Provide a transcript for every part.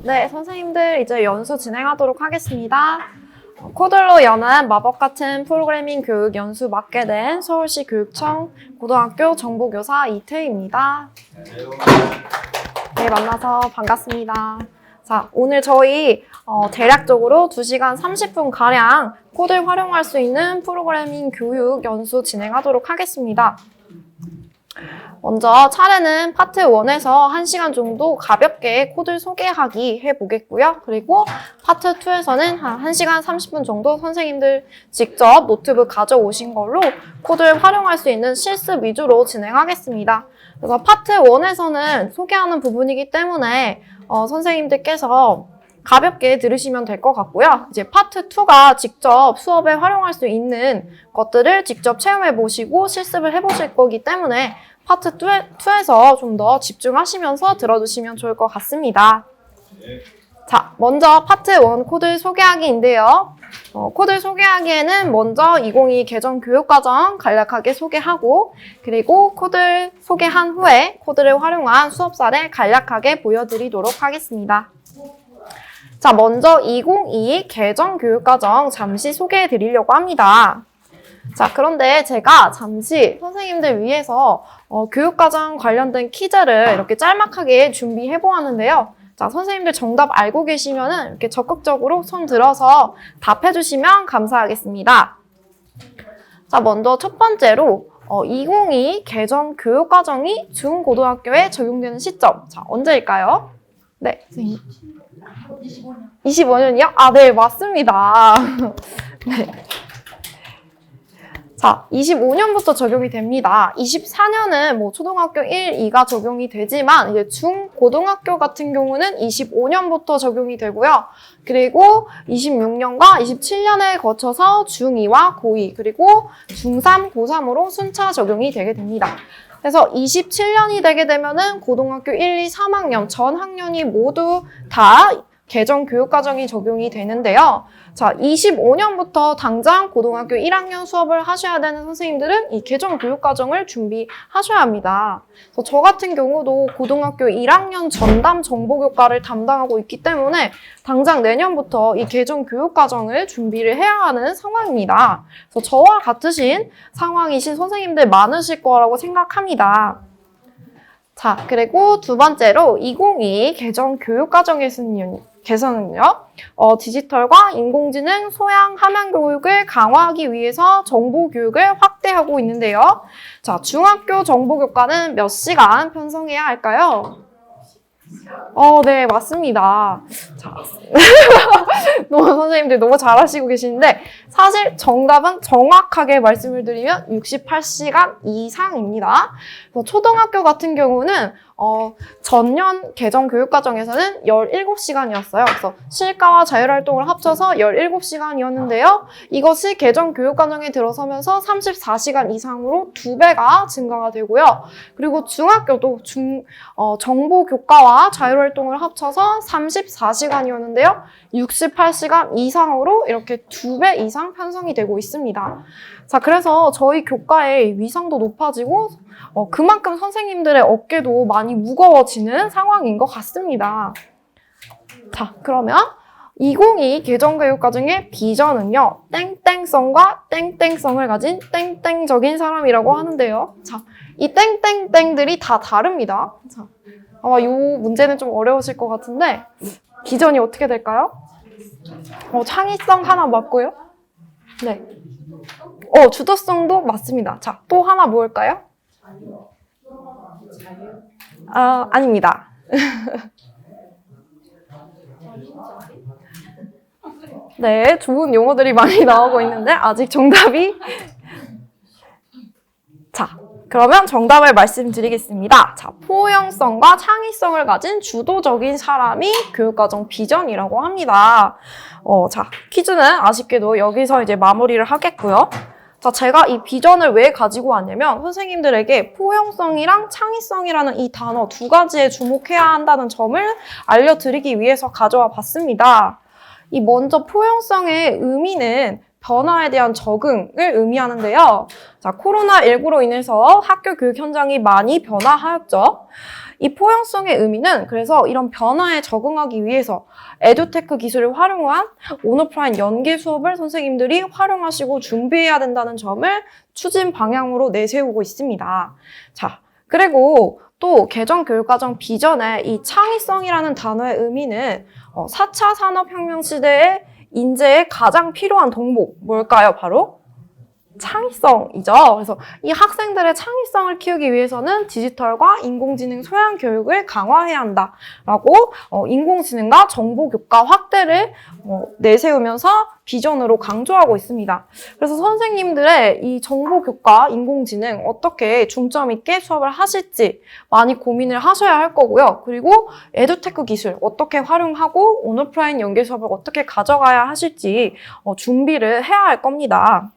네, 선생님들 이제 연수 진행하도록 하겠습니다. 코들로 여는 마법 같은 프로그래밍 교육 연수 맡게 된 서울시 교육청 고등학교 정보교사 이태희입니다. 네, 만나서 반갑습니다. 자, 오늘 저희 대략적으로 2시간 30분가량 코드를 활용할 수 있는 프로그래밍 교육 연수 진행하도록 하겠습니다. 먼저 차례는 파트 1에서 1시간 정도 가볍게 코드 소개하기 해보겠고요. 그리고 파트 2에서는 한 1시간 30분 정도 선생님들 직접 노트북 가져오신 걸로 코드를 활용할 수 있는 실습 위주로 진행하겠습니다. 그래서 파트 1에서는 소개하는 부분이기 때문에 선생님들께서 가볍게 들으시면 될 것 같고요. 이제 파트 2가 직접 수업에 활용할 수 있는 것들을 직접 체험해 보시고 실습을 해보실 거기 때문에 파트 2에서 좀 더 집중하시면서 들어주시면 좋을 것 같습니다. 자, 먼저 파트 1 코드 소개하기인데요. 코드 소개하기에는 먼저 2022 개정 교육과정 간략하게 소개하고 그리고 코드 소개한 후에 코드를 활용한 수업 사례 간략하게 보여드리도록 하겠습니다. 자, 먼저 2022 개정 교육과정 잠시 소개해 드리려고 합니다. 자, 그런데 제가 잠시 선생님들 위해서 교육과정 관련된 퀴즈를 이렇게 짤막하게 준비해 보았는데요. 자, 선생님들 정답 알고 계시면은 이렇게 적극적으로 손 들어서 답해 주시면 감사하겠습니다. 자, 먼저 첫 번째로 2022 개정 교육과정이 중고등학교에 적용되는 시점. 자, 언제일까요? 네, 선생님. 25년이요? 아, 네, 맞습니다. 네. 자, 25년부터 적용이 됩니다. 24년은 뭐 초등학교 1, 2가 적용이 되지만 이제 중고등학교 같은 경우는 25년부터 적용이 되고요. 그리고 26년과 27년에 거쳐서 중2와 고2 그리고 중3, 고3으로 순차 적용이 되게 됩니다. 그래서 27년이 되게 되면은 고등학교 1, 2, 3학년 전 학년이 모두 다 개정 교육과정이 적용이 되는데요. 자, 25년부터 당장 고등학교 1학년 수업을 하셔야 되는 선생님들은 이 개정 교육과정을 준비하셔야 합니다. 그래서 저 같은 경우도 고등학교 1학년 전담 정보교과를 담당하고 있기 때문에 당장 내년부터 이 개정 교육과정을 준비를 해야 하는 상황입니다. 그래서 저와 같으신 상황이신 선생님들 많으실 거라고 생각합니다. 자, 그리고 두 번째로 2022 개정 교육과정에서는요. 디지털과 인공지능 소양 함양 교육을 강화하기 위해서 정보 교육을 확대하고 있는데요. 자, 중학교 정보교과는 몇 시간 편성해야 할까요? 네, 맞습니다. 자, 선생님들 너무 잘하시고 계시는데 사실 정답은 정확하게 말씀을 드리면 68시간 이상입니다. 초등학교 같은 경우는 전년 개정 교육과정에서는 17시간이었어요. 그래서 실가와 자율활동을 합쳐서 17시간이었는데요. 이것이 개정 교육과정에 들어서면서 34시간 이상으로 2배가 증가가 되고요. 그리고 중학교도 정보교과와 자율활동을 합쳐서 34시간이었는데요. 68시간 이상으로 이렇게 2배 이상 편성이 되고 있습니다. 자, 그래서 저희 교과의 위상도 높아지고 그만큼 선생님들의 어깨도 많이 무거워지는 상황인 것 같습니다. 자, 그러면 2022 개정교육과정의 비전은요. 땡땡성과 땡땡성을 가진 땡땡적인 사람이라고 하는데요. 자, 이 땡땡땡들이 다 다릅니다. 자, 아마 이 문제는 좀 어려우실 것 같은데 비전이 어떻게 될까요? 창의성 하나 맞고요. 네. 주도성도 맞습니다. 자, 또 하나 뭘까요? 아닙니다. 네, 좋은 용어들이 많이 나오고 있는데 아직 정답이 자, 그러면 정답을 말씀드리겠습니다. 자, 포용성과 창의성을 가진 주도적인 사람이 교육과정 비전이라고 합니다. 자, 퀴즈는 아쉽게도 여기서 이제 마무리를 하겠고요. 자, 제가 이 비전을 왜 가지고 왔냐면 선생님들에게 포용성이랑 창의성이라는 이 단어 두 가지에 주목해야 한다는 점을 알려드리기 위해서 가져와 봤습니다. 이 먼저 포용성의 의미는 변화에 대한 적응을 의미하는데요. 자, 코로나19로 인해서 학교 교육 현장이 많이 변화하였죠. 이 포용성의 의미는 그래서 이런 변화에 적응하기 위해서 에듀테크 기술을 활용한 온오프라인 연계 수업을 선생님들이 활용하시고 준비해야 된다는 점을 추진 방향으로 내세우고 있습니다. 자, 그리고 또 개정교육과정 비전에 이 창의성이라는 단어의 의미는 4차 산업혁명 시대의 인재에 가장 필요한 덕목, 뭘까요? 바로 창의성이죠. 그래서 이 학생들의 창의성을 키우기 위해서는 디지털과 인공지능 소양 교육을 강화해야 한다라고 인공지능과 정보교과 확대를 내세우면서 비전으로 강조하고 있습니다. 그래서 선생님들의 이 정보교과, 인공지능 어떻게 중점 있게 수업을 하실지 많이 고민을 하셔야 할 거고요. 그리고 에듀테크 기술 어떻게 활용하고 온오프라인 연계 수업을 어떻게 가져가야 하실지 준비를 해야 할 겁니다.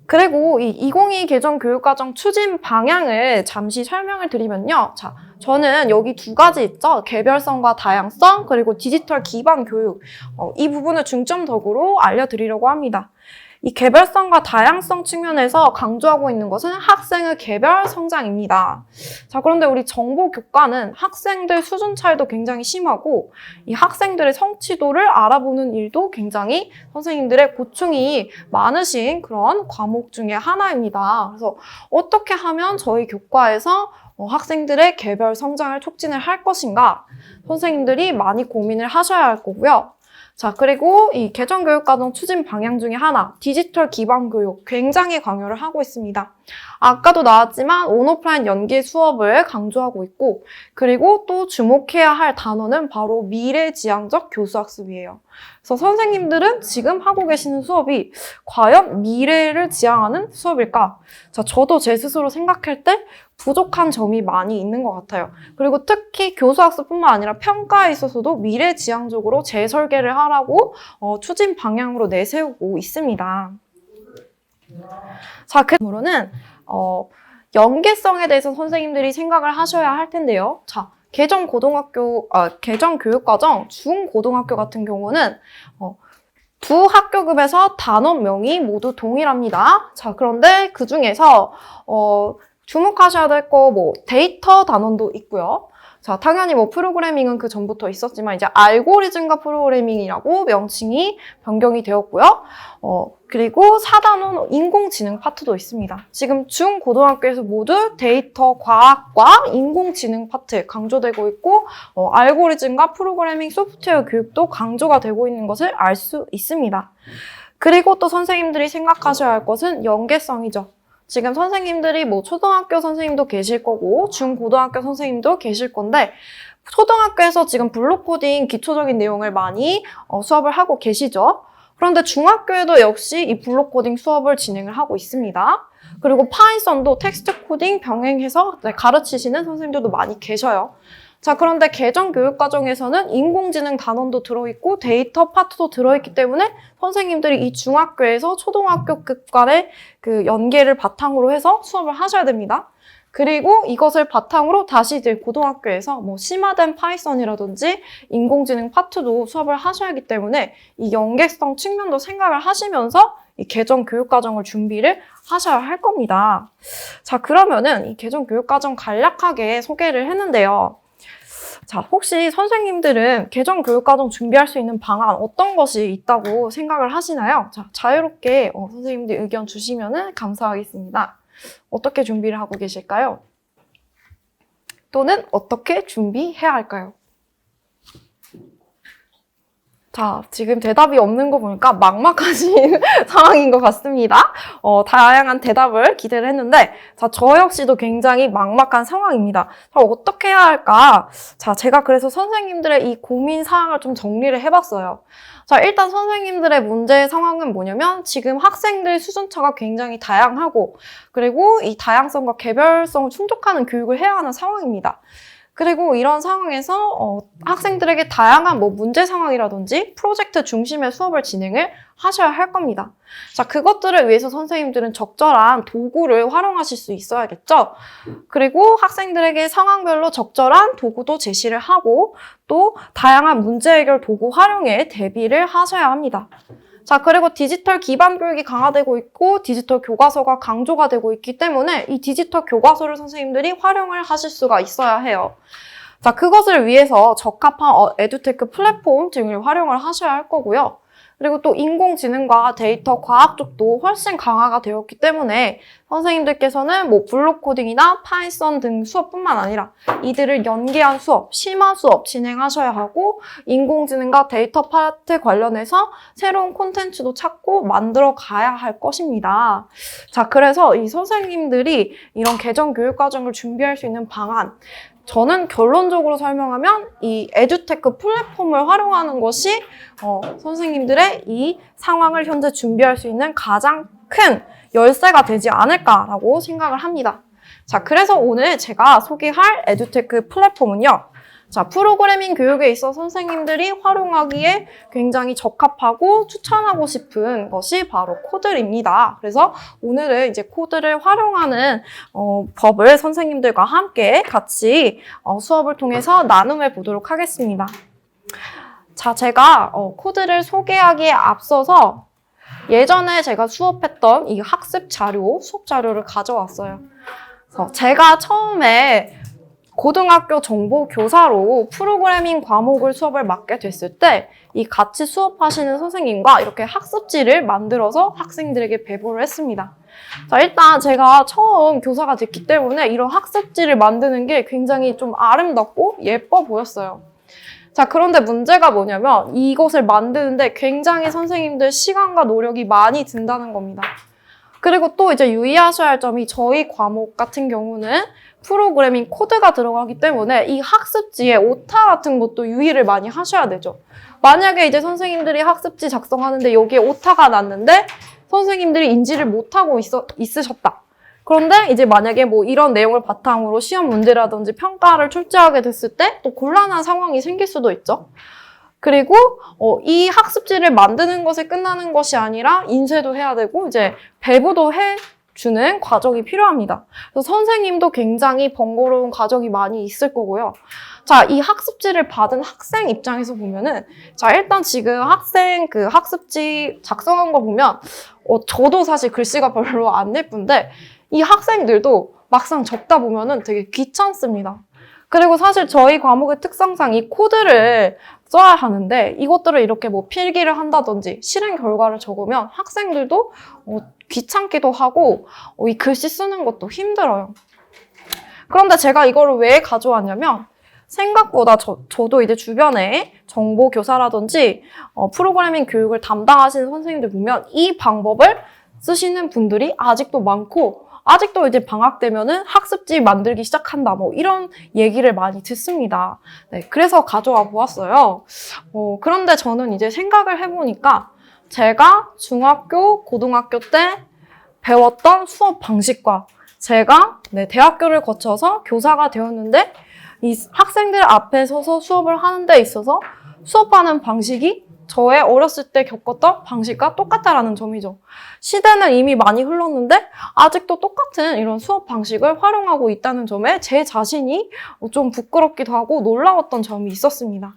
그리고 이 2022 개정 교육과정 추진 방향을 잠시 설명을 드리면요. 자, 저는 여기 두 가지 있죠. 개별성과 다양성, 그리고 디지털 기반 교육. 이 부분을 중점적으로 알려드리려고 합니다. 이 개별성과 다양성 측면에서 강조하고 있는 것은 학생의 개별 성장입니다. 자, 그런데 우리 정보교과는 학생들 수준 차이도 굉장히 심하고 이 학생들의 성취도를 알아보는 일도 굉장히 선생님들의 고충이 많으신 그런 과목 중에 하나입니다. 그래서 어떻게 하면 저희 교과에서 학생들의 개별 성장을 촉진을 할 것인가 선생님들이 많이 고민을 하셔야 할 거고요. 자, 그리고 이 개정교육과정 추진 방향 중에 하나, 디지털 기반 교육 굉장히 강요를 하고 있습니다. 아까도 나왔지만 온오프라인 연계 수업을 강조하고 있고, 그리고 또 주목해야 할 단어는 바로 미래지향적 교수학습이에요. 그래서 선생님들은 지금 하고 계시는 수업이 과연 미래를 지향하는 수업일까? 자, 저도 제 스스로 생각할 때 부족한 점이 많이 있는 것 같아요. 그리고 특히 교수학습뿐만 아니라 평가에 있어서도 미래지향적으로 재설계를 하라고 추진 방향으로 내세우고 있습니다. 자, 그러므로는 연계성에 대해서 선생님들이 생각을 하셔야 할 텐데요. 자, 개정교육과정 중고등학교 같은 경우는 두 학교급에서 단원명이 모두 동일합니다. 자, 그런데 그 중에서 주목하셔야 될 거 데이터 단원도 있고요. 자, 당연히 프로그래밍은 그 전부터 있었지만 이제 알고리즘과 프로그래밍이라고 명칭이 변경이 되었고요. 그리고 4단원 인공지능 파트도 있습니다. 지금 중고등학교에서 모두 데이터 과학과 인공지능 파트 강조되고 있고 알고리즘과 프로그래밍 소프트웨어 교육도 강조가 되고 있는 것을 알 수 있습니다. 그리고 또 선생님들이 생각하셔야 할 것은 연계성이죠. 지금 선생님들이 초등학교 선생님도 계실 거고 중고등학교 선생님도 계실 건데 초등학교에서 지금 블록 코딩 기초적인 내용을 많이 수업을 하고 계시죠. 그런데 중학교에도 역시 이 블록 코딩 수업을 진행을 하고 있습니다. 그리고 파이썬도 텍스트 코딩 병행해서 가르치시는 선생님들도 많이 계셔요. 자, 그런데 개정교육과정에서는 인공지능 단원도 들어있고 데이터 파트도 들어있기 때문에 선생님들이 이 중학교에서 초등학교급 간의 그 연계를 바탕으로 해서 수업을 하셔야 됩니다. 그리고 이것을 바탕으로 다시 이제 고등학교에서 심화된 파이썬이라든지 인공지능 파트도 수업을 하셔야 하기 때문에 이 연계성 측면도 생각을 하시면서 이 개정교육과정을 준비를 하셔야 할 겁니다. 자, 그러면은 이 개정교육과정 간략하게 소개를 했는데요. 자, 혹시 선생님들은 개정교육과정 준비할 수 있는 방안 어떤 것이 있다고 생각을 하시나요? 자, 자유롭게 선생님들 의견 주시면 감사하겠습니다. 어떻게 준비를 하고 계실까요? 또는 어떻게 준비해야 할까요? 자, 지금 대답이 없는 거 보니까 막막하신 상황인 것 같습니다. 다양한 대답을 기대를 했는데, 자, 저 역시도 굉장히 막막한 상황입니다. 자, 어떻게 해야 할까? 자, 제가 그래서 선생님들의 이 고민 사항을 좀 정리를 해봤어요. 자, 일단 선생님들의 문제 상황은 뭐냐면, 지금 학생들 수준차가 굉장히 다양하고, 그리고 이 다양성과 개별성을 충족하는 교육을 해야 하는 상황입니다. 그리고 이런 상황에서 학생들에게 다양한 문제 상황이라든지 프로젝트 중심의 수업을 진행을 하셔야 할 겁니다. 자, 그것들을 위해서 선생님들은 적절한 도구를 활용하실 수 있어야겠죠. 그리고 학생들에게 상황별로 적절한 도구도 제시를 하고 또 다양한 문제 해결 도구 활용에 대비를 하셔야 합니다. 자, 그리고 디지털 기반 교육이 강화되고 있고 디지털 교과서가 강조가 되고 있기 때문에 이 디지털 교과서를 선생님들이 활용을 하실 수가 있어야 해요. 자, 그것을 위해서 적합한 에듀테크 플랫폼 등을 활용을 하셔야 할 거고요. 그리고 또 인공지능과 데이터 과학 쪽도 훨씬 강화가 되었기 때문에 선생님들께서는 뭐 블록 코딩이나 파이썬 등 수업뿐만 아니라 이들을 연계한 수업, 심화 수업 진행하셔야 하고 인공지능과 데이터 파트 관련해서 새로운 콘텐츠도 찾고 만들어 가야 할 것입니다. 자, 그래서 이 선생님들이 이런 개정 교육 과정을 준비할 수 있는 방안, 저는 결론적으로 설명하면 이 에듀테크 플랫폼을 활용하는 것이 선생님들의 이 상황을 현재 준비할 수 있는 가장 큰 열쇠가 되지 않을까라고 생각을 합니다. 자, 그래서 오늘 제가 소개할 에듀테크 플랫폼은요. 자, 프로그래밍 교육에 있어 선생님들이 활용하기에 굉장히 적합하고 추천하고 싶은 것이 바로 코들입니다. 그래서 오늘은 이제 코드를 활용하는 법을 선생님들과 함께 같이 수업을 통해서 나눔해 보도록 하겠습니다. 자, 제가 코드를 소개하기에 앞서서 예전에 제가 수업했던 이 학습 자료, 수업 자료를 가져왔어요. 그래서 제가 처음에 고등학교 정보 교사로 프로그래밍 과목을 수업을 맡게 됐을 때 이 같이 수업하시는 선생님과 이렇게 학습지를 만들어서 학생들에게 배부를 했습니다. 자, 일단 제가 처음 교사가 됐기 때문에 이런 학습지를 만드는 게 굉장히 좀 아름답고 예뻐 보였어요. 자, 그런데 문제가 뭐냐면 이것을 만드는데 굉장히 선생님들 시간과 노력이 많이 든다는 겁니다. 그리고 또 이제 유의하셔야 할 점이 저희 과목 같은 경우는 프로그래밍 코드가 들어가기 때문에 이 학습지에 오타 같은 것도 유의를 많이 하셔야 되죠. 만약에 이제 선생님들이 학습지 작성하는데 여기에 오타가 났는데 선생님들이 인지를 못하고 있으셨다. 그런데 이제 만약에 뭐 이런 내용을 바탕으로 시험 문제라든지 평가를 출제하게 됐을 때 또 곤란한 상황이 생길 수도 있죠. 그리고 이 학습지를 만드는 것에 끝나는 것이 아니라 인쇄도 해야 되고 이제 배부도 해주는 과정이 필요합니다. 그래서 선생님도 굉장히 번거로운 과정이 많이 있을 거고요. 자, 이 학습지를 받은 학생 입장에서 보면은 자, 일단 지금 학생 그 학습지 작성한 거 보면 저도 사실 글씨가 별로 안 예쁜데 이 학생들도 막상 적다 보면은 되게 귀찮습니다. 그리고 사실 저희 과목의 특성상 이 코드를 써야 하는데 이것들을 이렇게 뭐 필기를 한다든지 실행 결과를 적으면 학생들도 귀찮기도 하고 이 글씨 쓰는 것도 힘들어요. 그런데 제가 이거를 왜 가져왔냐면 생각보다 저도 이제 주변에 정보 교사라든지 프로그래밍 교육을 담당하시는 선생님들 보면 이 방법을 쓰시는 분들이 아직도 많고 아직도 이제 방학 되면은 학습지 만들기 시작한다 뭐 이런 얘기를 많이 듣습니다. 네, 그래서 가져와 보았어요. 그런데 저는 이제 생각을 해보니까 제가 중학교, 고등학교 때 배웠던 수업 방식과 제가 대학교를 거쳐서 교사가 되었는데 이 학생들 앞에 서서 수업을 하는 데 있어서 수업하는 방식이 저의 어렸을 때 겪었던 방식과 똑같다라는 점이죠. 시대는 이미 많이 흘렀는데 아직도 똑같은 이런 수업 방식을 활용하고 있다는 점에 제 자신이 좀 부끄럽기도 하고 놀라웠던 점이 있었습니다.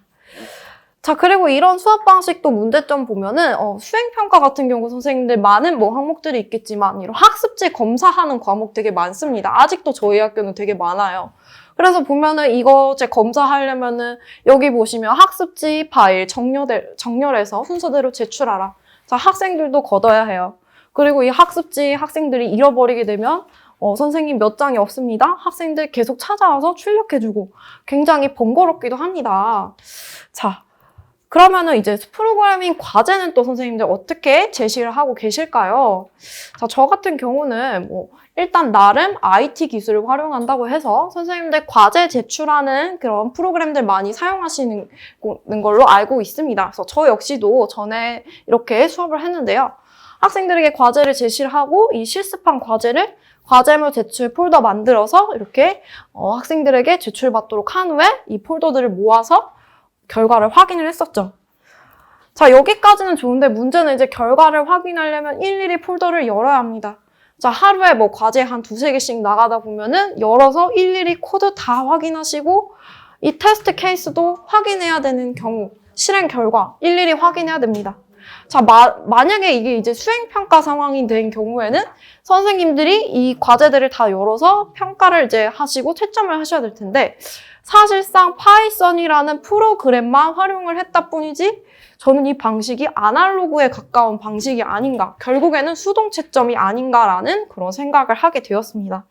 자, 그리고 이런 수업 방식도 문제점 보면은 수행평가 같은 경우 선생님들 많은 뭐 항목들이 있겠지만 이런 학습지 검사하는 과목 되게 많습니다. 아직도 저희 학교는 되게 많아요. 그래서 보면은 이거 제 검사하려면은 여기 보시면 학습지 파일 정렬해서 순서대로 제출하라. 자, 학생들도 걷어야 해요. 그리고 이 학습지 학생들이 잃어버리게 되면 선생님 몇 장이 없습니다. 학생들 계속 찾아와서 출력해주고 굉장히 번거롭기도 합니다. 자, 그러면은 이제 프로그래밍 과제는 또 선생님들 어떻게 제시를 하고 계실까요? 자, 저 같은 경우는 일단 나름 IT 기술을 활용한다고 해서 선생님들 과제 제출하는 그런 프로그램들 많이 사용하시는 걸로 알고 있습니다. 그래서 저 역시도 전에 이렇게 수업을 했는데요. 학생들에게 과제를 제시를 하고 이 실습한 과제를 과제물 제출 폴더 만들어서 이렇게 학생들에게 제출받도록 한 후에 이 폴더들을 모아서 결과를 확인을 했었죠. 자, 여기까지는 좋은데 문제는 이제 결과를 확인하려면 일일이 폴더를 열어야 합니다. 자, 하루에 뭐 과제 한 2-3개씩 나가다 보면은 열어서 일일이 코드 다 확인하시고 이 테스트 케이스도 확인해야 되는 경우 실행 결과 일일이 확인해야 됩니다. 자, 만약에 이게 이제 수행평가 상황이 된 경우에는 선생님들이 이 과제들을 다 열어서 평가를 이제 하시고 채점을 하셔야 될 텐데, 사실상 파이썬이라는 프로그램만 활용을 했다 뿐이지 저는 이 방식이 아날로그에 가까운 방식이 아닌가, 결국에는 수동 채점이 아닌가라는 그런 생각을 하게 되었습니다.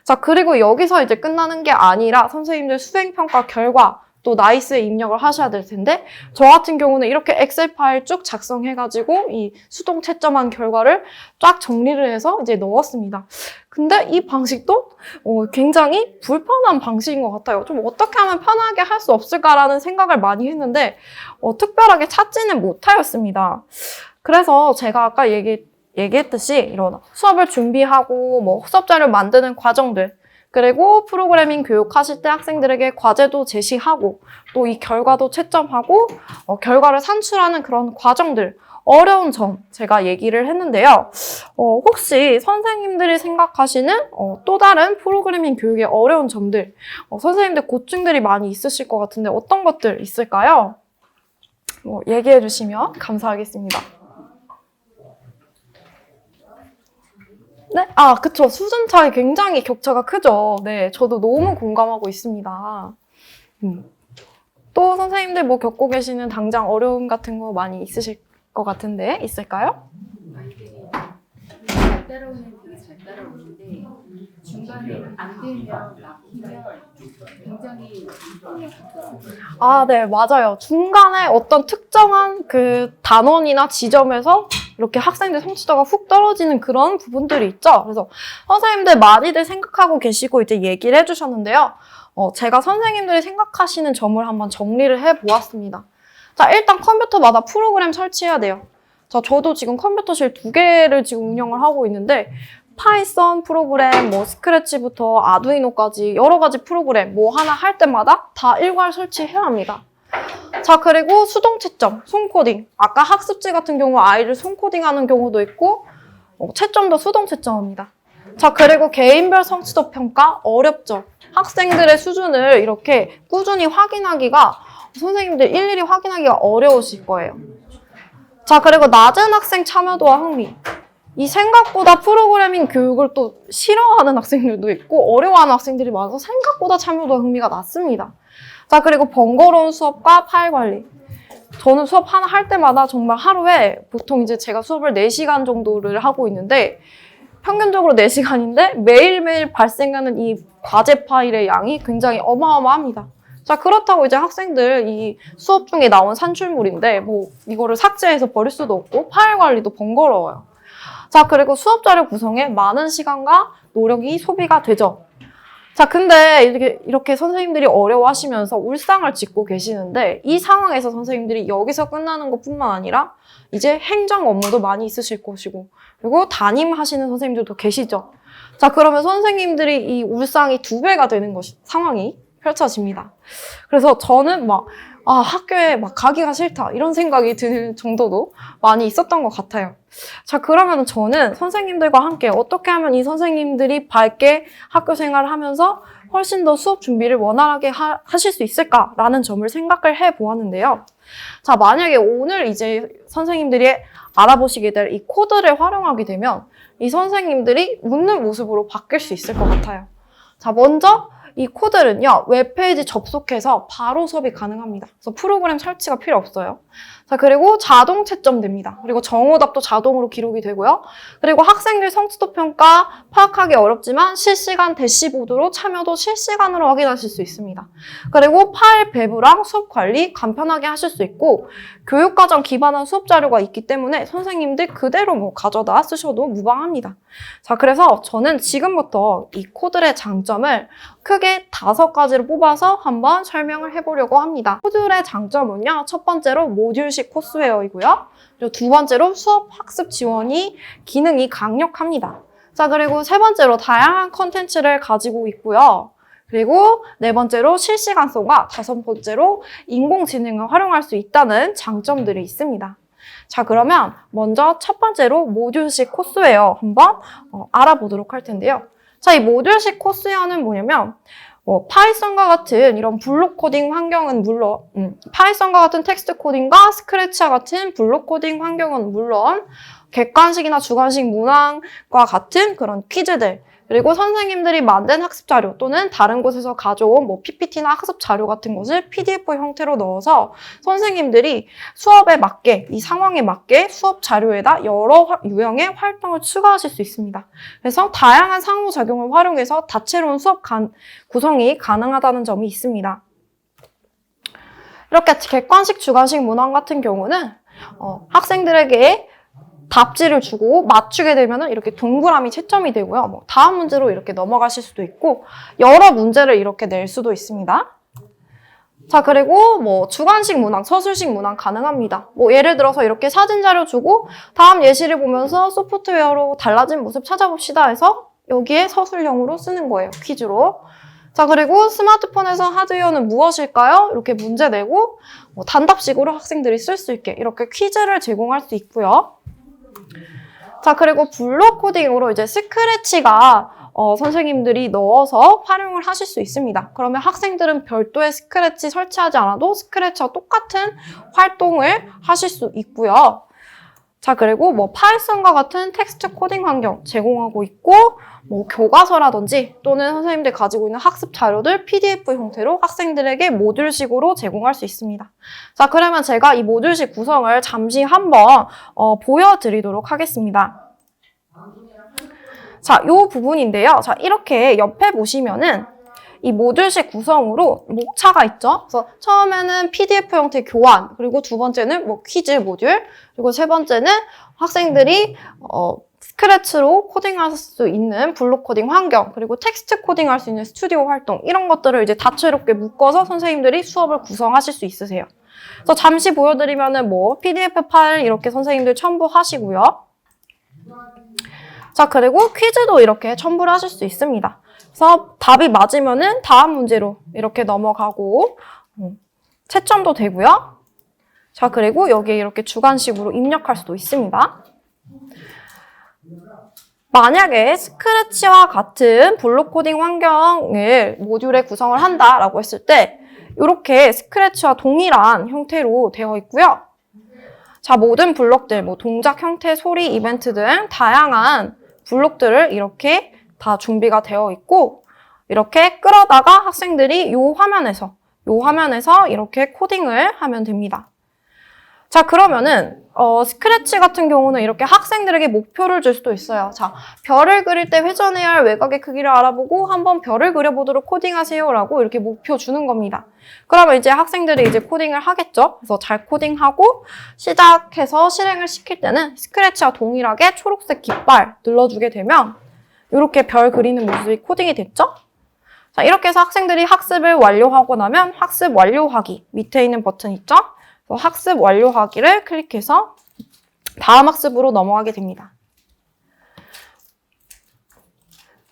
자, 그리고 여기서 이제 끝나는 게 아니라 선생님들 수행평가 결과 또 나이스에 입력을 하셔야 될 텐데, 저 같은 경우는 이렇게 엑셀 파일 쭉 작성해가지고 이 수동 채점한 결과를 쫙 정리를 해서 이제 넣었습니다. 근데 이 방식도 굉장히 불편한 방식인 것 같아요. 좀 어떻게 하면 편하게 할 수 없을까라는 생각을 많이 했는데 특별하게 찾지는 못하였습니다. 그래서 제가 아까 얘기했듯이 이런 수업을 준비하고 뭐 수업 자료 만드는 과정들, 그리고 프로그래밍 교육하실 때 학생들에게 과제도 제시하고 또 이 결과도 채점하고 결과를 산출하는 그런 과정들, 어려운 점 제가 얘기를 했는데요. 혹시 선생님들이 생각하시는 또 다른 프로그래밍 교육의 어려운 점들, 선생님들 고충들이 많이 있으실 것 같은데 어떤 것들 있을까요? 얘기해 주시면 감사하겠습니다. 네? 아, 그쵸. 수준 차이 굉장히 격차가 크죠. 네, 저도 너무 공감하고 있습니다. 또 선생님들 뭐 겪고 계시는 당장 어려움 같은 거 많이 있으실 것 같은데 있을까요? 아이들이 잘 따라오는 되게 잘 따라오는데 중간에 안 되면 막히면 굉장히 폭력적이에요. 아, 네, 맞아요. 중간에 어떤 특정한 그 단원이나 지점에서 이렇게 학생들 성취도가 훅 떨어지는 그런 부분들이 있죠. 그래서 선생님들 많이들 생각하고 계시고 이제 얘기를 해주셨는데요. 제가 선생님들이 생각하시는 점을 한번 정리를 해보았습니다. 자, 일단 컴퓨터마다 프로그램 설치해야 돼요. 자, 저도 지금 컴퓨터실 2개를 지금 운영을 하고 있는데 파이썬 프로그램, 뭐 스크래치부터 아두이노까지 여러 가지 프로그램 뭐 하나 할 때마다 다 일괄 설치해야 합니다. 자, 그리고 수동 채점, 손코딩. 아까 학습지 같은 경우 아이를 손코딩하는 경우도 있고 채점도 수동 채점합니다. 자, 그리고 개인별 성취도 평가 어렵죠. 학생들의 수준을 이렇게 꾸준히 확인하기가 선생님들 일일이 확인하기가 어려우실 거예요. 자, 그리고 낮은 학생 참여도와 흥미. 이 생각보다 프로그래밍 교육을 또 싫어하는 학생들도 있고 어려워하는 학생들이 많아서 생각보다 참여도와 흥미가 낮습니다. 자, 그리고 번거로운 수업과 파일 관리. 저는 수업 하나 할 때마다 정말 하루에 보통 이제 제가 수업을 4시간 정도를 하고 있는데 평균적으로 4시간인데 매일매일 발생하는 이 과제 파일의 양이 굉장히 어마어마합니다. 자, 그렇다고 이제 학생들 이 수업 중에 나온 산출물인데 뭐 이거를 삭제해서 버릴 수도 없고 파일 관리도 번거로워요. 자, 그리고 수업 자료 구성에 많은 시간과 노력이 소비가 되죠. 자, 근데 이렇게 선생님들이 어려워하시면서 울상을 짓고 계시는데 이 상황에서 선생님들이 여기서 끝나는 것뿐만 아니라 이제 행정 업무도 많이 있으실 것이고 그리고 담임하시는 선생님들도 계시죠. 자, 그러면 선생님들이 이 울상이 2배가 되는 상황이 펼쳐집니다. 그래서 저는 학교에 가기가 싫다 이런 생각이 들 정도도 많이 있었던 것 같아요. 자, 그러면 저는 선생님들과 함께 어떻게 하면 이 선생님들이 밝게 학교 생활을 하면서 훨씬 더 수업 준비를 원활하게 하실 수 있을까라는 점을 생각을 해보았는데요. 자, 만약에 오늘 이제 선생님들이 알아보시게 될 이 코드를 활용하게 되면 이 선생님들이 웃는 모습으로 바뀔 수 있을 것 같아요. 자, 먼저 이 코드는요, 웹페이지 접속해서 바로 수업이 가능합니다. 그래서 프로그램 설치가 필요 없어요. 자, 그리고 자동 채점됩니다. 그리고 정오답도 자동으로 기록이 되고요. 그리고 학생들 성취도 평가 파악하기 어렵지만 실시간 대시보드로 참여도 실시간으로 확인하실 수 있습니다. 그리고 파일 배부랑 수업 관리 간편하게 하실 수 있고 교육과정 기반한 수업 자료가 있기 때문에 선생님들 그대로 가져다 쓰셔도 무방합니다. 자, 그래서 저는 지금부터 이 코드의 장점을 크게 5가지를 뽑아서 한번 설명을 해보려고 합니다. 코드의 장점은요, 첫 번째로 모듈식 코스웨어이고요. 그리고 2번째로 수업 학습 지원이 기능이 강력합니다. 자, 그리고 3번째로 다양한 컨텐츠를 가지고 있고요. 그리고 4번째로 실시간성과 5번째로 인공지능을 활용할 수 있다는 장점들이 있습니다. 자, 그러면 먼저 첫 번째로 모듈식 코스웨어 한번 알아보도록 할 텐데요. 자, 이 모듈식 코스웨어는 뭐냐면 파이썬과 같은 이런 블록 코딩 환경은 물론, 파이썬과 같은 텍스트 코딩과 스크래치와 같은 블록 코딩 환경은 물론, 객관식이나 주관식 문항과 같은 그런 퀴즈들, 그리고 선생님들이 만든 학습 자료 또는 다른 곳에서 가져온 PPT나 학습 자료 같은 것을 PDF 형태로 넣어서 선생님들이 수업에 맞게, 이 상황에 맞게 수업 자료에다 여러 유형의 활동을 추가하실 수 있습니다. 그래서 다양한 상호작용을 활용해서 다채로운 수업 구성이 가능하다는 점이 있습니다. 이렇게 객관식, 주관식 문항 같은 경우는 학생들에게 답지를 주고 맞추게 되면 이렇게 동그라미 채점이 되고요. 다음 문제로 이렇게 넘어가실 수도 있고 여러 문제를 이렇게 낼 수도 있습니다. 자, 그리고 주관식 문항, 서술식 문항 가능합니다. 예를 들어서 이렇게 사진 자료 주고 다음 예시를 보면서 소프트웨어로 달라진 모습 찾아봅시다 해서 여기에 서술형으로 쓰는 거예요. 퀴즈로. 자, 그리고 스마트폰에서 하드웨어는 무엇일까요? 이렇게 문제 내고 단답식으로 학생들이 쓸 수 있게 이렇게 퀴즈를 제공할 수 있고요. 자, 그리고 블록 코딩으로 이제 스크래치가 선생님들이 넣어서 활용을 하실 수 있습니다. 그러면 학생들은 별도의 스크래치 설치하지 않아도 스크래치와 똑같은 활동을 하실 수 있고요. 자, 그리고 파이썬과 같은 텍스트 코딩 환경 제공하고 있고, 교과서라든지 또는 선생님들 가지고 있는 학습 자료들 PDF 형태로 학생들에게 모듈식으로 제공할 수 있습니다. 자, 그러면 제가 이 모듈식 구성을 잠시 한번 보여드리도록 하겠습니다. 자, 요 부분인데요. 자, 이렇게 옆에 보시면은 이 모듈식 구성으로 목차가 있죠. 그래서 처음에는 PDF 형태 교환, 그리고 두 번째는 퀴즈 모듈, 그리고 세 번째는 학생들이 스크래치로 코딩할 수 있는 블록 코딩 환경, 그리고 텍스트 코딩할 수 있는 스튜디오 활동, 이런 것들을 이제 다채롭게 묶어서 선생님들이 수업을 구성하실 수 있으세요. 그래서 잠시 보여드리면은 PDF 파일 이렇게 선생님들 첨부하시고요. 자, 그리고 퀴즈도 이렇게 첨부를 하실 수 있습니다. 그래서 답이 맞으면은 다음 문제로 이렇게 넘어가고 채점도 되고요. 자, 그리고 여기에 이렇게 주관식으로 입력할 수도 있습니다. 만약에 스크래치와 같은 블록 코딩 환경을 모듈에 구성을 한다라고 했을 때 이렇게 스크래치와 동일한 형태로 되어 있고요. 자, 모든 블록들, 동작 형태, 소리, 이벤트 등 다양한 블록들을 이렇게 다 준비가 되어 있고 이렇게 끌어다가 학생들이 요 화면에서 이렇게 코딩을 하면 됩니다. 자, 그러면은 스크래치 같은 경우는 이렇게 학생들에게 목표를 줄 수도 있어요. 자, 별을 그릴 때 회전해야 할 외곽의 크기를 알아보고 한번 별을 그려보도록 코딩하세요라고 이렇게 목표 주는 겁니다. 그러면 이제 학생들이 이제 코딩을 하겠죠. 그래서 잘 코딩하고 시작해서 실행을 시킬 때는 스크래치와 동일하게 초록색 깃발 눌러주게 되면 이렇게 별 그리는 모습이 코딩이 됐죠? 자, 이렇게 해서 학생들이 학습을 완료하고 나면 학습 완료하기 밑에 있는 버튼 있죠? 학습 완료하기를 클릭해서 다음 학습으로 넘어가게 됩니다.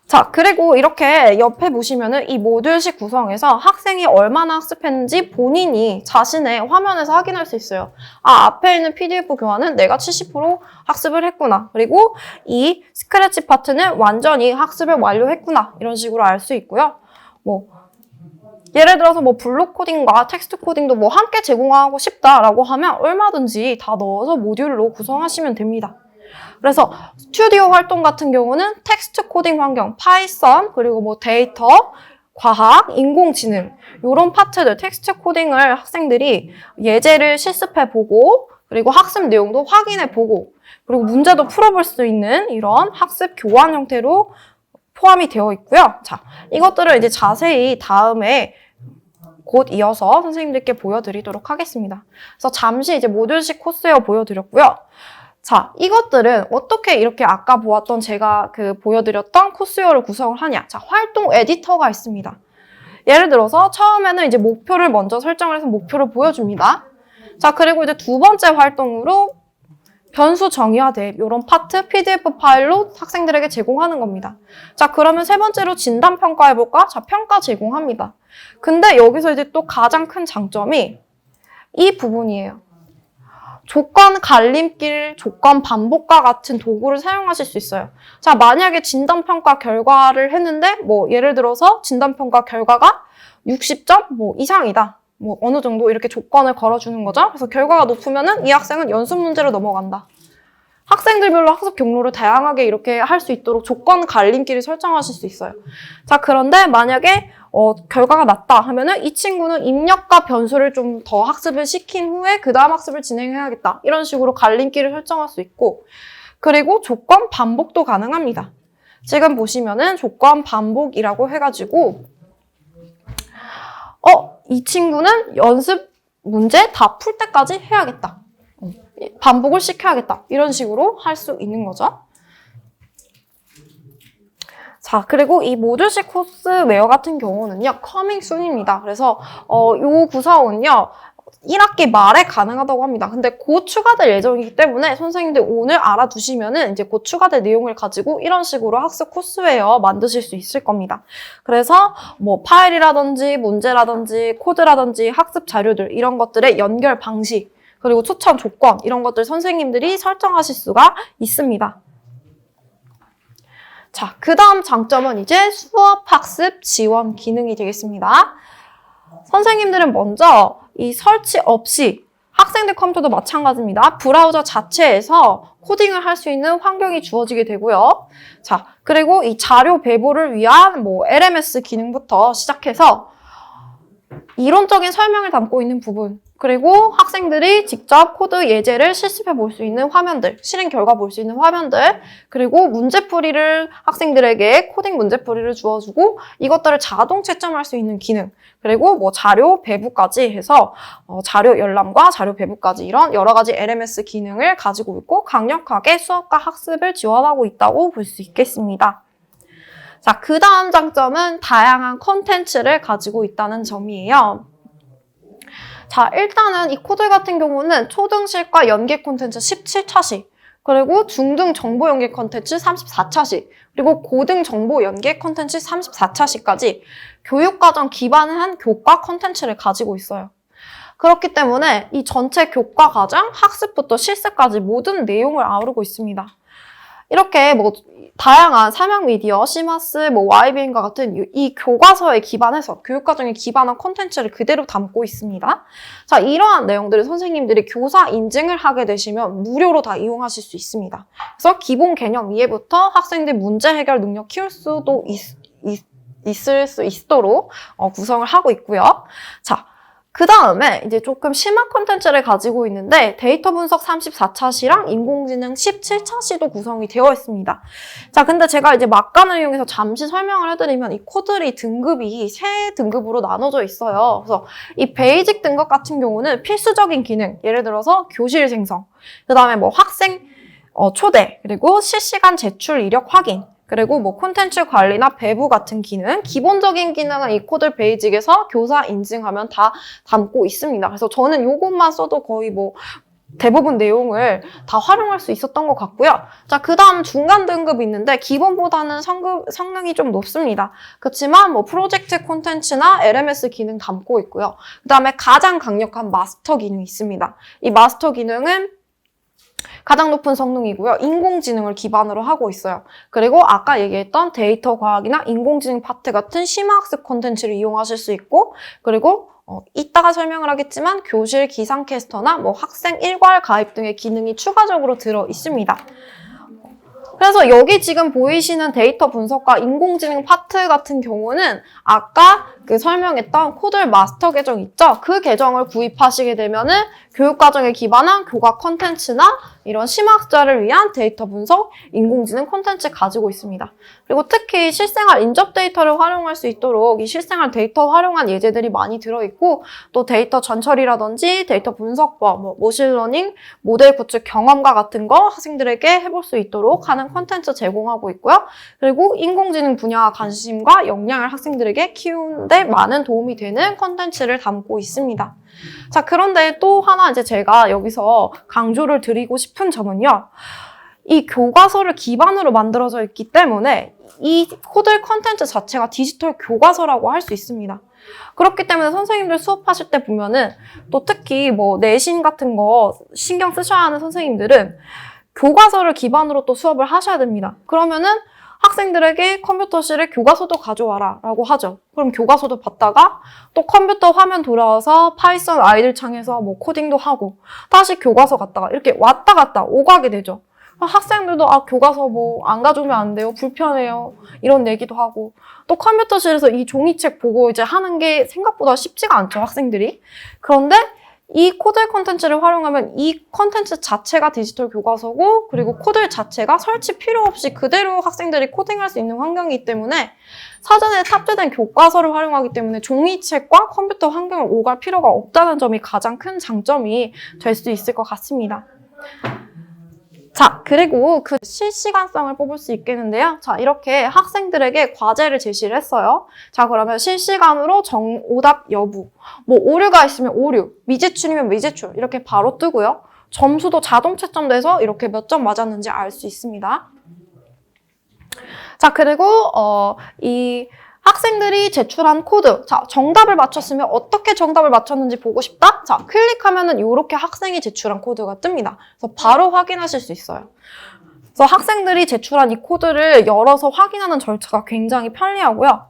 자, 그리고 이렇게 옆에 보시면은 이 모듈식 구성에서 학생이 얼마나 학습했는지 본인이 자신의 화면에서 확인할 수 있어요. 아, 앞에 있는 PDF 교환은 내가 70% 학습을 했구나. 그리고 이 스크래치 파트는 완전히 학습을 완료했구나. 이런 식으로 알 수 있고요. 예를 들어서 블록 코딩과 텍스트 코딩도 함께 제공하고 싶다라고 하면 얼마든지 다 넣어서 모듈로 구성하시면 됩니다. 그래서 스튜디오 활동 같은 경우는 텍스트 코딩 환경, 파이썬, 그리고 데이터, 과학, 인공지능 이런 파트들 텍스트 코딩을 학생들이 예제를 실습해보고 그리고 학습 내용도 확인해보고 그리고 문제도 풀어볼 수 있는 이런 학습 교환 형태로 포함이 되어 있고요. 자, 이것들을 이제 자세히 다음에 곧 이어서 선생님들께 보여드리도록 하겠습니다. 그래서 잠시 이제 모듈식 코스웨어 보여드렸고요. 자, 이것들은 어떻게 이렇게 아까 보았던 제가 보여드렸던 코스웨어를 구성을 하냐. 자, 활동 에디터가 있습니다. 예를 들어서 처음에는 이제 목표를 먼저 설정을 해서 목표를 보여줍니다. 자, 그리고 이제 두 번째 활동으로 변수 정의화 대 이런 파트 PDF 파일로 학생들에게 제공하는 겁니다. 자, 그러면 세 번째로 진단 평가해볼까? 자, 평가 제공합니다. 근데 여기서 이제 또 가장 큰 장점이 이 부분이에요. 조건 갈림길, 조건 반복과 같은 도구를 사용하실 수 있어요. 자, 만약에 진단평가 결과를 했는데 뭐 예를 들어서 진단평가 결과가 60점 뭐 이상이다. 뭐 어느 정도 이렇게 조건을 걸어주는 거죠. 그래서 결과가 높으면은 이 학생은 연습 문제로 넘어간다. 학생들별로 학습 경로를 다양하게 이렇게 할 수 있도록 조건 갈림길을 설정하실 수 있어요. 자, 그런데 만약에 결과가 낮다 하면은 이 친구는 입력과 변수를 좀 더 학습을 시킨 후에 그 다음 학습을 진행해야겠다. 이런 식으로 갈림길을 설정할 수 있고, 그리고 조건 반복도 가능합니다. 지금 보시면은 조건 반복이라고 해가지고 이 친구는 연습 문제 다 풀 때까지 해야겠다. 반복을 시켜야겠다. 이런 식으로 할 수 있는 거죠. 자, 그리고 이 모듈식 코스웨어 같은 경우는요, 커밍 순입니다. 그래서 요 구성은요, 1학기 말에 가능하다고 합니다. 근데 곧 추가될 예정이기 때문에 선생님들 오늘 알아두시면은 이제 곧 추가될 내용을 가지고 이런 식으로 학습 코스웨어 만드실 수 있을 겁니다. 그래서 뭐 파일이라든지 문제라든지 코드라든지 학습 자료들 이런 것들의 연결 방식 그리고 추천 조건 이런 것들 선생님들이 설정하실 수가 있습니다. 자, 그 다음 장점은 이제 수업 학습 지원 기능이 되겠습니다. 선생님들은 먼저 이 설치 없이 학생들 컴퓨터도 마찬가지입니다. 브라우저 자체에서 코딩을 할 수 있는 환경이 주어지게 되고요. 자, 그리고 이 자료 배부를 위한 뭐 LMS 기능부터 시작해서 이론적인 설명을 담고 있는 부분, 그리고 학생들이 직접 코드 예제를 실습해 볼 수 있는 화면들, 실행 결과 볼 수 있는 화면들, 그리고 문제풀이를 학생들에게 코딩 문제풀이를 주어주고 이것들을 자동 채점할 수 있는 기능, 그리고 뭐 자료 배부까지 해서 자료 열람과 자료 배부까지 이런 여러 가지 LMS 기능을 가지고 있고 강력하게 수업과 학습을 지원하고 있다고 볼 수 있겠습니다. 자, 그 다음 장점은 다양한 콘텐츠를 가지고 있다는 점이에요. 자, 일단은 이 코드 같은 경우는 초등실과 연계 콘텐츠 17차시, 그리고 중등 정보 연계 콘텐츠 34차시, 그리고 고등 정보 연계 콘텐츠 34차시까지 교육과정 기반한 교과 콘텐츠를 가지고 있어요. 그렇기 때문에 이 전체 교과 과정, 학습부터 실습까지 모든 내용을 아우르고 있습니다. 이렇게 뭐 다양한 삼형 미디어, 시마스, 뭐 YBN과 같은 이 교과서에 기반해서 교육과정에 기반한 콘텐츠를 그대로 담고 있습니다. 자, 이러한 내용들을 선생님들이 교사 인증을 하게 되시면 무료로 다 이용하실 수 있습니다. 그래서 기본 개념 이해부터 학생들 문제 해결 능력 키울 수도 있을 수 있도록 구성을 하고 있고요. 자, 그 다음에 이제 조금 심화 콘텐츠를 가지고 있는데 데이터 분석 34차시랑 인공지능 17차시도 구성이 되어 있습니다. 자, 근데 제가 이제 막간을 이용해서 잠시 설명을 해드리면 이 코드리 등급이 3등급으로 나눠져 있어요. 그래서 이 베이직 등급 같은 경우는 필수적인 기능, 예를 들어서 교실 생성, 그 다음에 뭐 학생 초대, 그리고 실시간 제출 이력 확인, 그리고 뭐 콘텐츠 관리나 배부 같은 기능, 기본적인 기능은 이 코드 베이직에서 교사 인증하면 다 담고 있습니다. 그래서 저는 이것만 써도 거의 뭐 대부분 내용을 다 활용할 수 있었던 것 같고요. 자, 그 다음 중간 등급이 있는데 기본보다는 성능이 좀 높습니다. 그렇지만 뭐 프로젝트 콘텐츠나 LMS 기능 담고 있고요. 그 다음에 가장 강력한 마스터 기능이 있습니다. 이 마스터 기능은 가장 높은 성능이고요. 인공지능을 기반으로 하고 있어요. 그리고 아까 얘기했던 데이터 과학이나 인공지능 파트 같은 심화학습 콘텐츠를 이용하실 수 있고, 그리고 이따가 설명을 하겠지만 교실 기상캐스터나 뭐 학생 일괄 가입 등의 기능이 추가적으로 들어 있습니다. 그래서 여기 지금 보이시는 데이터 분석과 인공지능 파트 같은 경우는 아까 그 설명했던 코들 마스터 계정 있죠? 그 계정을 구입하시게 되면은 교육과정에 기반한 교과 콘텐츠나 이런 심화학자를 위한 데이터 분석, 인공지능 콘텐츠 가지고 있습니다. 그리고 특히 실생활 인접 데이터를 활용할 수 있도록 이 실생활 데이터 활용한 예제들이 많이 들어있고 또 데이터 전처리라든지 데이터 분석법, 뭐 머신러닝, 모델 구축 경험과 같은 거 학생들에게 해볼 수 있도록 하는 콘텐츠 제공하고 있고요. 그리고 인공지능 분야 관심과 역량을 학생들에게 키우는데 많은 도움이 되는 콘텐츠를 담고 있습니다. 자, 그런데 또 하나 이제 제가 여기서 강조를 드리고 싶은 점은요. 이 교과서를 기반으로 만들어져 있기 때문에 이 코드 컨텐츠 자체가 디지털 교과서라고 할 수 있습니다. 그렇기 때문에 선생님들 수업하실 때 보면은 또 특히 뭐 내신 같은 거 신경 쓰셔야 하는 선생님들은 교과서를 기반으로 또 수업을 하셔야 됩니다. 그러면은 학생들에게 컴퓨터실에 교과서도 가져와라 라고 하죠. 그럼 교과서도 받다가 또 컴퓨터 화면 돌아와서 파이썬 아이들 창에서 뭐 코딩도 하고 다시 교과서 갔다가 이렇게 왔다 갔다 오가게 되죠. 학생들도 교과서 뭐 안 가져오면 안 돼요. 불편해요. 이런 얘기도 하고 또 컴퓨터실에서 이 종이책 보고 이제 하는 게 생각보다 쉽지가 않죠. 학생들이. 그런데 이 코드 콘텐츠를 활용하면 이 콘텐츠 자체가 디지털 교과서고 그리고 코드 자체가 설치 필요 없이 그대로 학생들이 코딩할 수 있는 환경이기 때문에 사전에 탑재된 교과서를 활용하기 때문에 종이책과 컴퓨터 환경을 오갈 필요가 없다는 점이 가장 큰 장점이 될 수 있을 것 같습니다. 자, 그리고 그 실시간성을 뽑을 수 있겠는데요. 자, 이렇게 학생들에게 과제를 제시를 했어요. 자, 그러면 실시간으로 오답 여부, 뭐 오류가 있으면 오류, 미제출이면 미제출 이렇게 바로 뜨고요. 점수도 자동 채점돼서 이렇게 몇 점 맞았는지 알 수 있습니다. 자, 그리고 이 학생들이 제출한 코드. 자, 정답을 맞췄으면 어떻게 정답을 맞췄는지 보고 싶다? 자, 클릭하면은 이렇게 학생이 제출한 코드가 뜹니다. 그래서 바로 확인하실 수 있어요. 그래서 학생들이 제출한 이 코드를 열어서 확인하는 절차가 굉장히 편리하고요.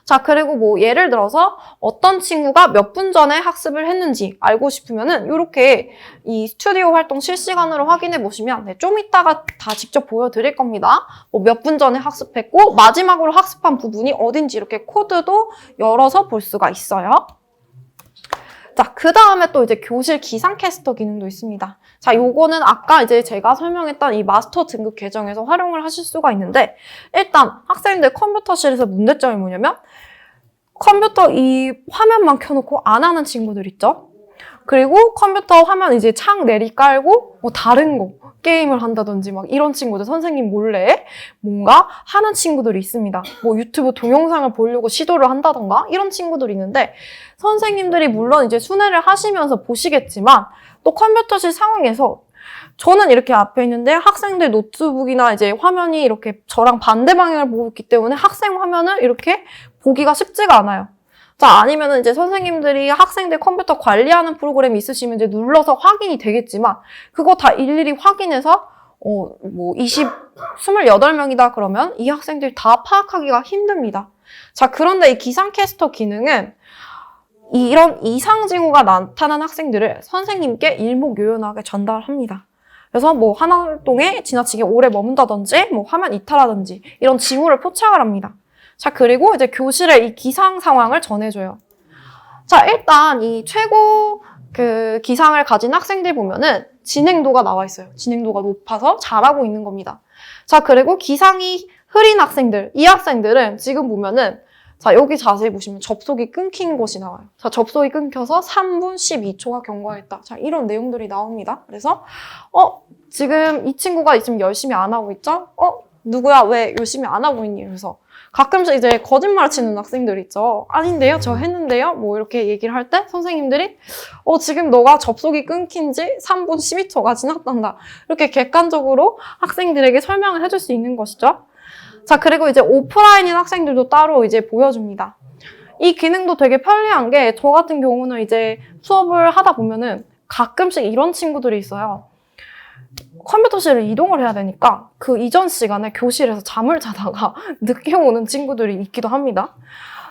자, 그리고 뭐 예를 들어서 어떤 친구가 몇 분 전에 학습을 했는지 알고 싶으면은 이렇게 이 스튜디오 활동 실시간으로 확인해 보시면 좀 이따가 다 직접 보여드릴 겁니다. 뭐 몇 분 전에 학습했고 마지막으로 학습한 부분이 어딘지 이렇게 코드도 열어서 볼 수가 있어요. 자, 그 다음에 또 이제 교실 기상캐스터 기능도 있습니다. 자, 요거는 아까 이제 제가 설명했던 이 마스터 등급 계정에서 활용을 하실 수가 있는데 일단 학생들 컴퓨터실에서 문제점이 뭐냐면 컴퓨터 이 화면만 켜놓고 안 하는 친구들 있죠? 그리고 컴퓨터 화면 이제 창 내리 깔고 뭐 다른 거 게임을 한다든지 막 이런 친구들 선생님 몰래 뭔가 하는 친구들이 있습니다. 뭐 유튜브 동영상을 보려고 시도를 한다던가 이런 친구들이 있는데 선생님들이 물론 이제 순회를 하시면서 보시겠지만 또 컴퓨터실 상황에서 저는 이렇게 앞에 있는데 학생들 노트북이나 이제 화면이 이렇게 저랑 반대 방향을 보고 있기 때문에 학생 화면을 이렇게 보기가 쉽지가 않아요. 자, 아니면은 이제 선생님들이 학생들 컴퓨터 관리하는 프로그램이 있으시면 이제 눌러서 확인이 되겠지만 그거 다 일일이 확인해서 뭐 28명이다 그러면 이 학생들 다 파악하기가 힘듭니다. 자, 그런데 이 기상캐스터 기능은 이런 이상 징후가 나타난 학생들을 선생님께 일목요연하게 전달합니다. 그래서 뭐 한 활동에 지나치게 오래 머문다든지 뭐 화면 이탈하든지 이런 징후를 포착을 합니다. 자, 그리고 이제 교실에 이 기상 상황을 전해줘요. 자, 일단 이 최고 그 기상을 가진 학생들 보면은 진행도가 나와 있어요. 진행도가 높아서 잘하고 있는 겁니다. 자, 그리고 기상이 흐린 학생들, 이 학생들은 지금 보면은 자, 여기 자세히 보시면 접속이 끊긴 곳이 나와요. 자, 접속이 끊겨서 3분 12초가 경과했다. 자, 이런 내용들이 나옵니다. 그래서 지금 이 친구가 지금 열심히 안 하고 있죠? 누구야? 왜 열심히 안 하고 있니? 그래서 가끔씩 이제 거짓말 치는 학생들 있죠. 아닌데요? 저 했는데요? 뭐 이렇게 얘기를 할 때 선생님들이 지금 너가 접속이 끊긴 지 3분 12초가 지났단다. 이렇게 객관적으로 학생들에게 설명을 해줄 수 있는 것이죠. 자, 그리고 이제 오프라인인 학생들도 따로 이제 보여줍니다. 이 기능도 되게 편리한 게 저 같은 경우는 이제 수업을 하다 보면은 가끔씩 이런 친구들이 있어요. 컴퓨터실을 이동을 해야 되니까 그 이전 시간에 교실에서 잠을 자다가 늦게 오는 친구들이 있기도 합니다.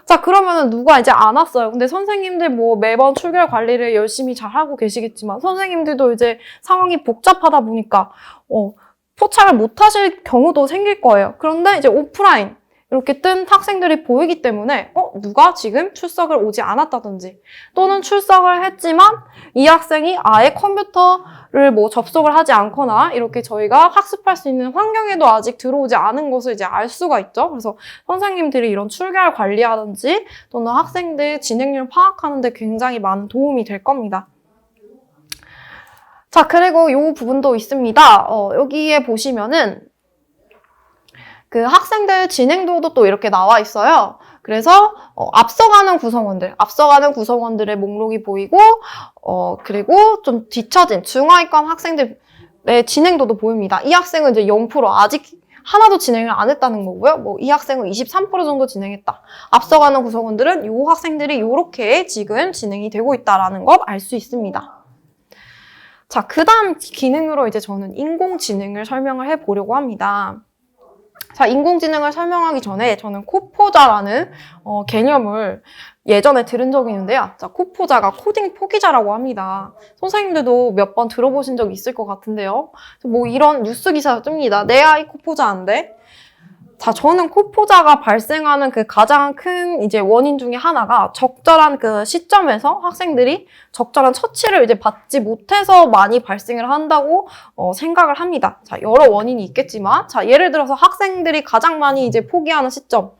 자, 그러면은 누가 이제 안 왔어요. 근데 선생님들 뭐 매번 출결 관리를 열심히 잘 하고 계시겠지만 선생님들도 이제 상황이 복잡하다 보니까 포착을 못 하실 경우도 생길 거예요. 그런데 이제 오프라인 이렇게 뜬 학생들이 보이기 때문에 누가 지금 출석을 오지 않았다든지 또는 출석을 했지만 이 학생이 아예 컴퓨터를 뭐 접속을 하지 않거나 이렇게 저희가 학습할 수 있는 환경에도 아직 들어오지 않은 것을 이제 알 수가 있죠. 그래서 선생님들이 이런 출결 관리하든지 또는 학생들 진행률 파악하는 데 굉장히 많은 도움이 될 겁니다. 자, 그리고 이 부분도 있습니다. 여기에 보시면은 그 학생들 진행도도 또 이렇게 나와 있어요. 그래서 앞서가는 구성원들의 목록이 보이고 그리고 좀 뒤처진 중하위권 학생들의 진행도도 보입니다. 이 학생은 이제 0% 아직 하나도 진행을 안 했다는 거고요. 뭐 이 학생은 23% 정도 진행했다. 앞서가는 구성원들은 이 학생들이 이렇게 지금 진행이 되고 있다라는 걸 알 수 있습니다. 자, 그 다음 기능으로 이제 저는 인공지능을 설명을 해보려고 합니다. 자, 인공지능을 설명하기 전에 저는 코포자라는 개념을 예전에 들은 적이 있는데요. 자, 코포자가 코딩 포기자라고 합니다. 선생님들도 몇 번 들어보신 적 있을 것 같은데요. 뭐 이런 뉴스 기사가 뜹니다. 내 아이 코포자인데. 자, 저는 코포자가 발생하는 그 가장 큰 이제 원인 중에 하나가 적절한 그 시점에서 학생들이 적절한 처치를 이제 받지 못해서 많이 발생을 한다고 생각을 합니다. 자, 여러 원인이 있겠지만, 자, 예를 들어서 학생들이 가장 많이 이제 포기하는 시점.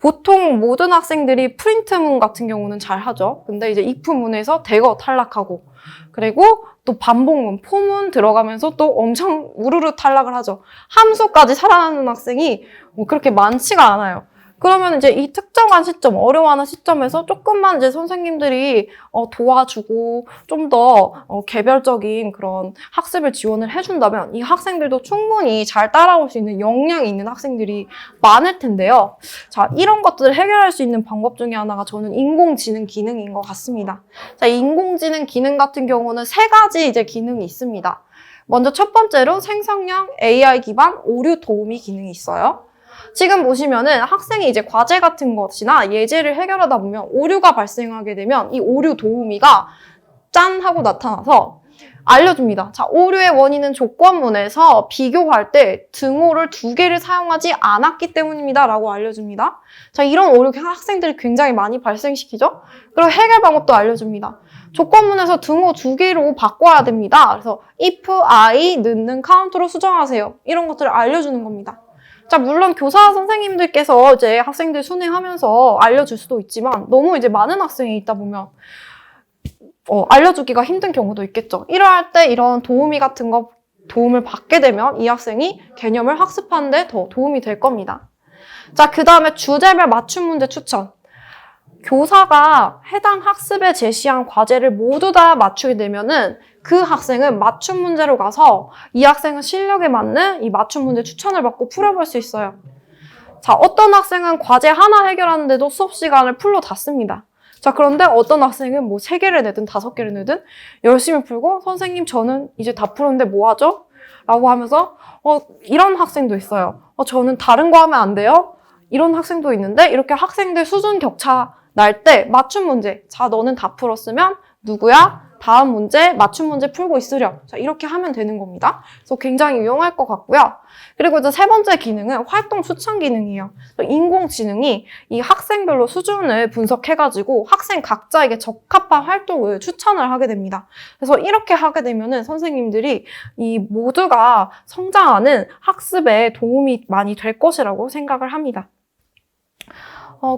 보통 모든 학생들이 프린트문 같은 경우는 잘 하죠. 근데 이제 if문에서 대거 탈락하고, 그리고 또 반복문, 포문 들어가면서 또 엄청 우르르 탈락을 하죠. 함수까지 살아나는 학생이 뭐 그렇게 많지가 않아요. 그러면 이제 이 특정한 시점, 어려워하는 시점에서 조금만 이제 선생님들이 도와주고 좀 더 개별적인 그런 학습을 지원을 해준다면 이 학생들도 충분히 잘 따라올 수 있는 역량이 있는 학생들이 많을 텐데요. 자, 이런 것들을 해결할 수 있는 방법 중에 하나가 저는 인공지능 기능인 것 같습니다. 자, 인공지능 기능 같은 경우는 3가지 이제 기능이 있습니다. 먼저 첫 번째로 생성형 AI 기반 오류 도우미 기능이 있어요. 지금 보시면은 학생이 이제 과제 같은 것이나 예제를 해결하다 보면 오류가 발생하게 되면 이 오류 도우미가 짠 하고 나타나서 알려줍니다. 자, 오류의 원인은 조건문에서 비교할 때 등호를 2개를 사용하지 않았기 때문입니다. 라고 알려줍니다. 자, 이런 오류 학생들이 굉장히 많이 발생시키죠? 그리고 해결 방법도 알려줍니다. 조건문에서 등호 2개로 바꿔야 됩니다. 그래서 if I 넣는 카운트로 수정하세요. 이런 것들을 알려주는 겁니다. 자, 물론 교사 선생님들께서 이제 학생들 순회하면서 알려줄 수도 있지만 너무 이제 많은 학생이 있다 보면 알려주기가 힘든 경우도 있겠죠. 이러할 때 이런 도우미 같은 거 도움을 받게 되면 이 학생이 개념을 학습하는 데 더 도움이 될 겁니다. 자, 그 다음에 주제별 맞춤 문제 추천. 교사가 해당 학습에 제시한 과제를 모두 다 맞추게 되면은 그 학생은 맞춤 문제로 가서 이 학생은 실력에 맞는 이 맞춤 문제 추천을 받고 풀어볼 수 있어요. 자, 어떤 학생은 과제 하나 해결하는데도 수업 시간을 풀로 다 씁니다. 자, 그런데 어떤 학생은 뭐 3개를 내든 5개를 내든 열심히 풀고 선생님 저는 이제 다 풀었는데 뭐 하죠? 라고 하면서 이런 학생도 있어요. 저는 다른 거 하면 안 돼요? 이런 학생도 있는데 이렇게 학생들 수준 격차 날 때 맞춤 문제. 자, 너는 다 풀었으면 누구야? 다음 문제, 맞춤 문제 풀고 있으렴. 자, 이렇게 하면 되는 겁니다. 그래서 굉장히 유용할 것 같고요. 그리고 이제 3번째 기능은 활동 추천 기능이에요. 인공지능이 이 학생별로 수준을 분석해가지고 학생 각자에게 적합한 활동을 추천을 하게 됩니다. 그래서 이렇게 하게 되면은 선생님들이 이 모두가 성장하는 학습에 도움이 많이 될 것이라고 생각을 합니다.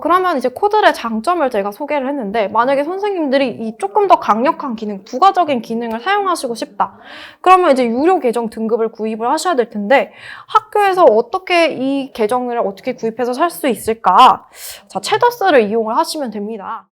그러면 이제 코들의 장점을 제가 소개를 했는데 만약에 선생님들이 이 조금 더 강력한 기능, 부가적인 기능을 사용하시고 싶다. 그러면 이제 유료 계정 등급을 구입을 하셔야 될 텐데 학교에서 어떻게 이 계정을 어떻게 구입해서 살 수 있을까? 자, 채더스를 이용을 하시면 됩니다.